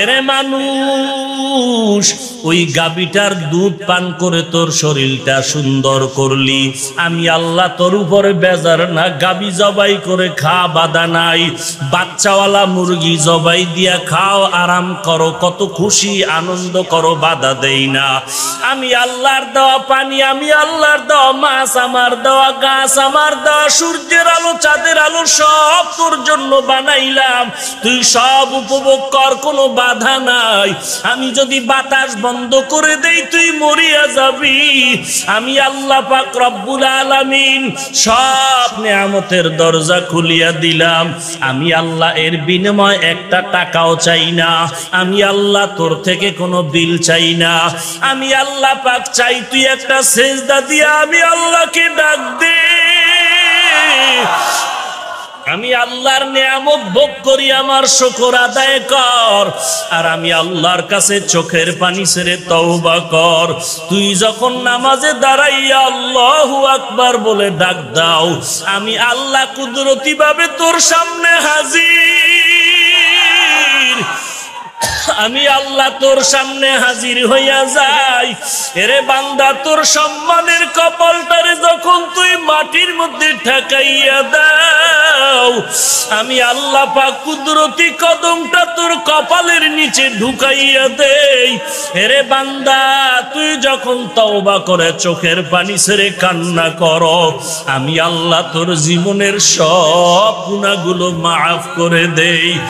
এরে মানুষ, ওই গাভীটার দুধ পান করে তোর শরীরটা সুন্দর করলি, আমি আল্লাহ তোর উপরে বেজার না। গাভী জবাই করে খা, বাধা নাই। বাচ্চাওয়ালা মুরগি জবাই দিয়া খাও, আরাম করো, কত খুশি আনন্দ করো, বাধা দেই না। আমি আল্লাহর দেওয়া পানি, আমি আল্লাহর দেওয়া মাছ, আমার দেওয়া গাছ, আমার দেওয়া সূর্যের আলো, চাঁদের আলো, সব তোর জন্য বানাইলাম। তুই সব উপভোগ কর, কোনো বাধা নাই। আমি যদি বাতাস বন্ধ করে দেই তুই মরিয়া যাবি। আমি আল্লাহ পাক রব্বুল আলামিন সব নিয়ামতের দরজা খুলিয়া দিলাম। আমি আল্লাহ এর বিনিময়ে একটা টাকাও চাই না। আমি আল্লাহ তোর থেকে কোনো বিল চাই না। আমি আল্লাহ পাক চাই তুই একটা সেজদা দিয়া আমি আল্লাহকে ডাক দে। আমি আল্লাহর নিয়ামত ভোগ করি, আমার শুকর আদায় কর। আর আমি আল্লাহর কাছে চোখের পানি ছেড়ে তওবা কর। তুই যখন নামাজে দাঁড়াইয়া আল্লাহু আকবার বলে ডাক দাও, আমি আল্লাহ কুদরতি ভাবে তোর সামনে হাজির। আমি আল্লাহ তোর সামনে হাজির হইয়া যাই। এরে বান্দা, তোর সম্মানের কপালটারে যখন তুই মাটির মধ্যে ঠেকাইয়া দাও, আমি আল্লাহ পাক কুদরতি কদমটা তোর কপালের নিচে ঢুকাইয়া দেই। এরে বান্দা, তুই যখন তওবা করে চোখের পানি ছেড়ে কান্না করো, আমি আল্লাহ তোর জীবনের সব গুনাহগুলো মাফ করে দেই।